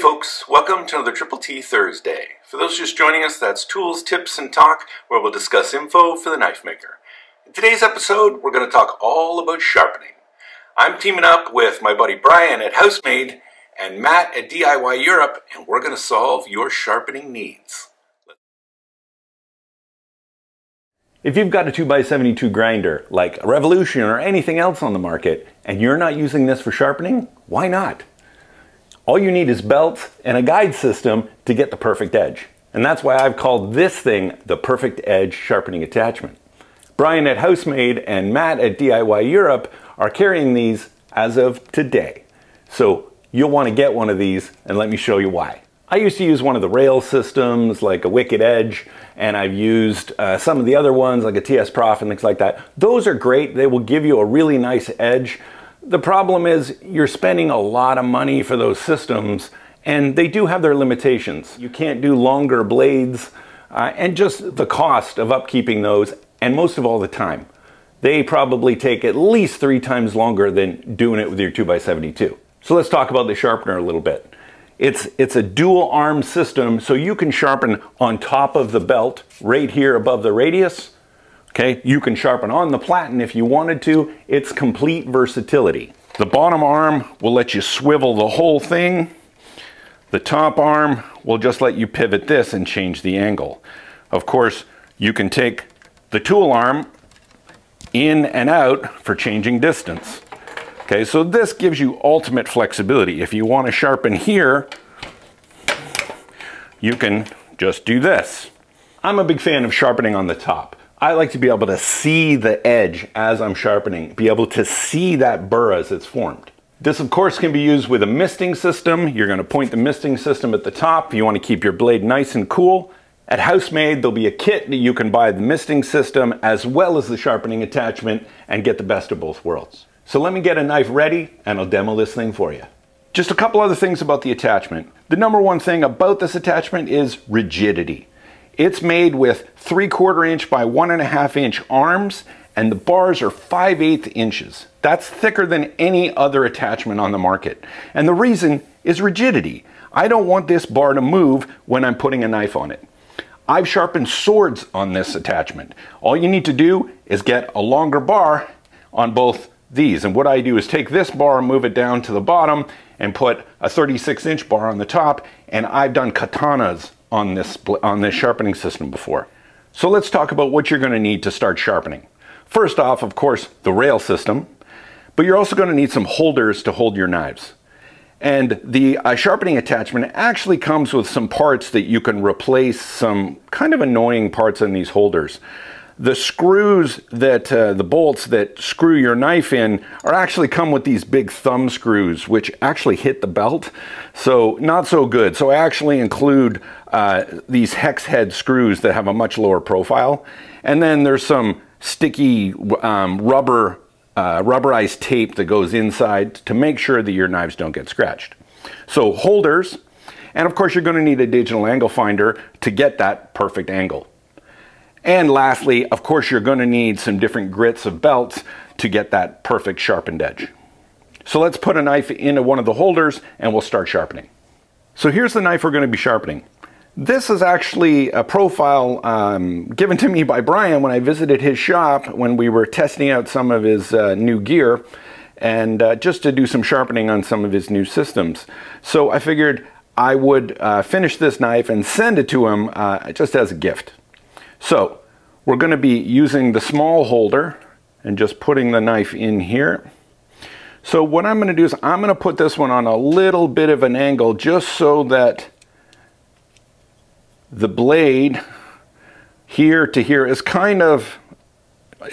folks, welcome to another Triple T Thursday. For those just joining us, that's Tools, Tips, and Talk, where we'll discuss info for the knife maker. In today's episode, we're going to talk all about sharpening. I'm teaming up with my buddy Brian at Housemade and Matt at DIY Europe, and we're going to solve your sharpening needs. If you've got a 2x72 grinder, like a Revolution or anything else on the market, and you're not using this for sharpening, why not? All you need is belts and a guide system to get the perfect edge. And that's why I've called this thing the Perfect Edge Sharpening Attachment. Brian at Housemade and Matt at DIY Europe are carrying these as of today. So you'll want to get one of these, and let me show you why. I used to use one of the rail systems like a Wicked Edge, and I've used some of the other ones like a TS Prof and things like that. Those are great. They will give you a really nice edge. The problem is you're spending a lot of money for those systems, and they do have their limitations. You can't do longer blades, and just the cost of upkeeping those, and most of all the time. They probably take at least 3 times longer than doing it with your 2x72. So let's talk about the sharpener a little bit. It's a dual arm system, so you can sharpen on top of the belt right here above the radius. Okay, you can sharpen on the platen if you wanted to. It's complete versatility. The bottom arm will let you swivel the whole thing. The top arm will just let you pivot this and change the angle. Of course, you can take the tool arm in and out for changing distance. Okay, so this gives you ultimate flexibility. If you want to sharpen here, you can just do this. I'm a big fan of sharpening on the top. I like to be able to see the edge as I'm sharpening, be able to see that burr as it's formed. This of course can be used with a misting system. You're going to point the misting system at the top. You want to keep your blade nice and cool. At Housemade, there'll be a kit that you can buy the misting system as well as the sharpening attachment and get the best of both worlds. So let me get a knife ready and I'll demo this thing for you. Just a couple other things about the attachment. The number one thing about this attachment is rigidity. It's made with 3/4 inch by 1.5 inch arms, and the bars are 5/8 inches. That's thicker than any other attachment on the market. And the reason is rigidity. I don't want this bar to move when I'm putting a knife on it. I've sharpened swords on this attachment. All you need to do is get a longer bar on both these. And what I do is take this bar, move it down to the bottom, and put a 36-inch bar on the top, and I've done katanas on this sharpening system before. So let's talk about what you're going to need to start sharpening. First off, of course, the rail system, but you're also going to need some holders to hold your knives. And the sharpening attachment actually comes with some parts that you can replace some kind of annoying parts in these holders. The screws that, the bolts that screw your knife in are actually come with these big thumb screws, which actually hit the belt. So not so good. So I actually include these hex head screws that have a much lower profile. And then there's some sticky rubberized tape that goes inside to make sure that your knives don't get scratched. So holders, and of course you're going to need a digital angle finder to get that perfect angle. And lastly, of course, you're going to need some different grits of belts to get that perfect sharpened edge. So let's put a knife into one of the holders and we'll start sharpening. So here's the knife we're going to be sharpening. This is actually a profile given to me by Brian when I visited his shop when we were testing out some of his new gear and just to do some sharpening on some of his new systems. So I figured I would finish this knife and send it to him just as a gift. So we're going to be using the small holder and just putting the knife in here. So what I'm going to do is I'm going to put this one on a little bit of an angle just so that the blade here to here is kind of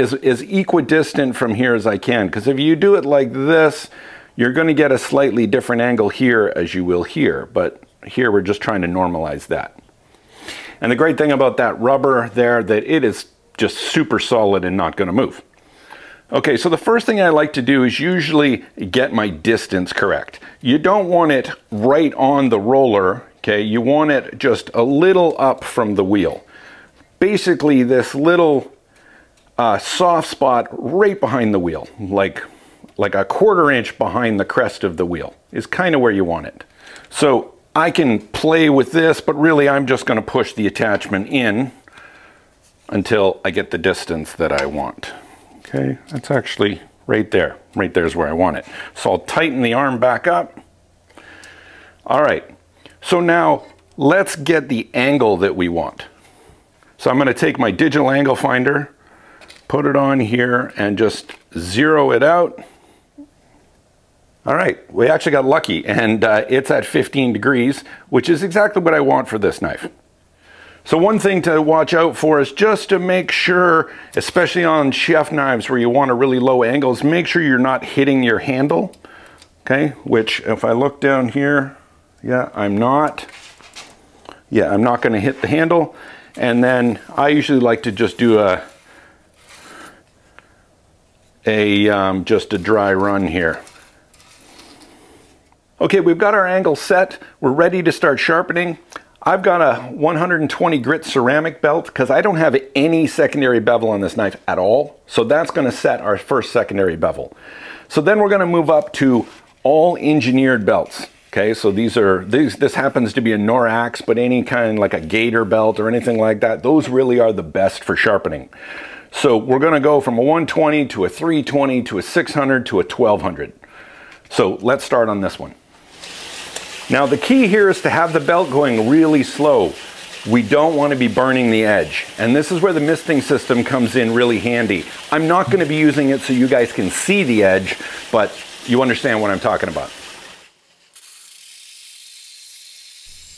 as equidistant from here as I can. Because if you do it like this, you're going to get a slightly different angle here as you will here. But here we're just trying to normalize that. And the great thing about that rubber there, that it is just super solid and not going to move. Okay, so the first thing I like to do is usually get my distance correct. You don't want it right on the roller, okay? You want it just a little up from the wheel. Basically this little soft spot right behind the wheel, like a 1/4 inch behind the crest of the wheel is kind of where you want it. So I can play with this, but really I'm just going to push the attachment in until I get the distance that I want. Okay, that's actually right there. Right there is where I want it. So I'll tighten the arm back up. All right, so now let's get the angle that we want. So I'm going to take my digital angle finder, put it on here, and just zero it out. All right, we actually got lucky, and it's at 15 degrees, which is exactly what I want for this knife. So one thing to watch out for is just to make sure, especially on chef knives where you want a really low angles, make sure you're not hitting your handle, okay? Which, if I look down here, yeah, I'm not. Yeah, I'm not gonna hit the handle. And then I usually like to just do just a dry run here. Okay, we've got our angle set. We're ready to start sharpening. I've got a 120 grit ceramic belt because I don't have any secondary bevel on this knife at all. So that's going to set our first secondary bevel. So then we're going to move up to all engineered belts. Okay, so this happens to be a Norax, but any kind like a Gator belt or anything like that, those really are the best for sharpening. So we're going to go from a 120 to a 320 to a 600 to a 1200. So let's start on this one. Now the key here is to have the belt going really slow. We don't want to be burning the edge. And this is where the misting system comes in really handy. I'm not going to be using it so you guys can see the edge, but you understand what I'm talking about.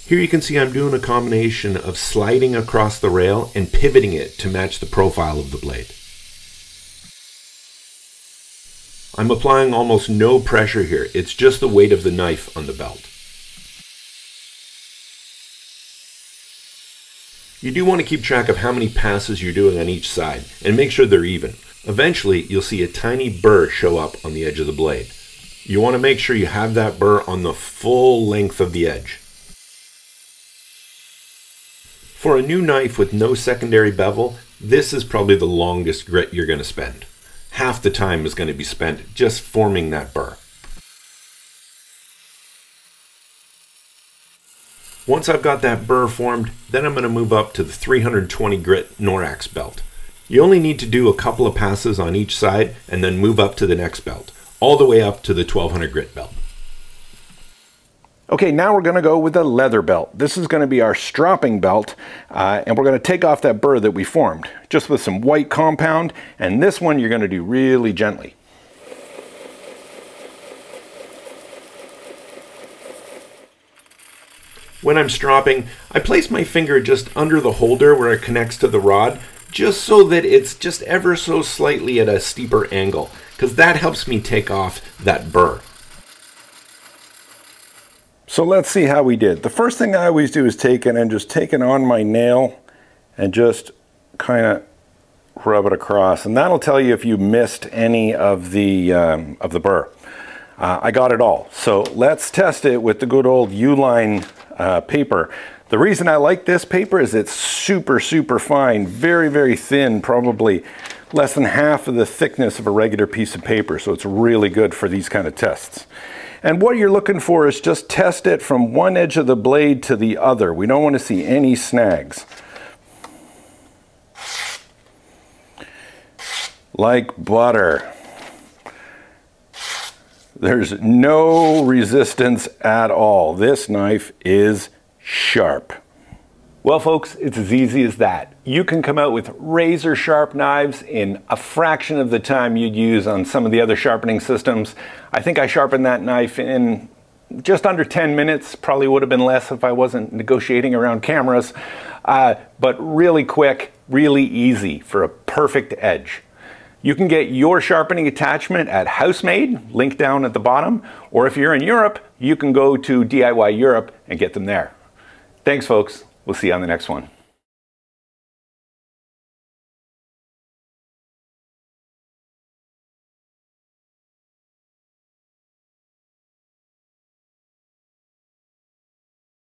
Here you can see I'm doing a combination of sliding across the rail and pivoting it to match the profile of the blade. I'm applying almost no pressure here. It's just the weight of the knife on the belt. You do want to keep track of how many passes you're doing on each side and make sure they're even. Eventually, you'll see a tiny burr show up on the edge of the blade. You want to make sure you have that burr on the full length of the edge. For a new knife with no secondary bevel, this is probably the longest grit you're going to spend. Half the time is going to be spent just forming that burr. Once I've got that burr formed, then I'm going to move up to the 320 grit Norax belt. You only need to do a couple of passes on each side and then move up to the next belt, all the way up to the 1200 grit belt. Okay, now we're going to go with the leather belt. This is going to be our stropping belt, and we're going to take off that burr that we formed, just with some white compound, and this one you're going to do really gently. When I'm stropping, I place my finger just under the holder where it connects to the rod, just so that it's just ever so slightly at a steeper angle, because that helps me take off that burr. So let's see how we did. The first thing I always do is take it and just take it on my nail and just kind of rub it across, and that'll tell you if you missed any of the burr. I got it all. So let's test it with the good old U-line paper. The reason I like this paper is it's super fine, very thin, probably less than half of the thickness of a regular piece of paper, so it's really good for these kind of tests. And what you're looking for is just test it from one edge of the blade to the other. We don't want to see any snags. Like butter. There's no resistance at all. This knife is sharp. Well, folks, it's as easy as that. You can come out with razor sharp knives in a fraction of the time you'd use on some of the other sharpening systems. I think I sharpened that knife in just under 10 minutes. Probably would have been less if I wasn't negotiating around cameras. But really quick, really easy for a perfect edge. You can get your sharpening attachment at Housemade, link down at the bottom, or if you're in Europe, you can go to DIY Europe and get them there. Thanks, folks. We'll see you on the next one.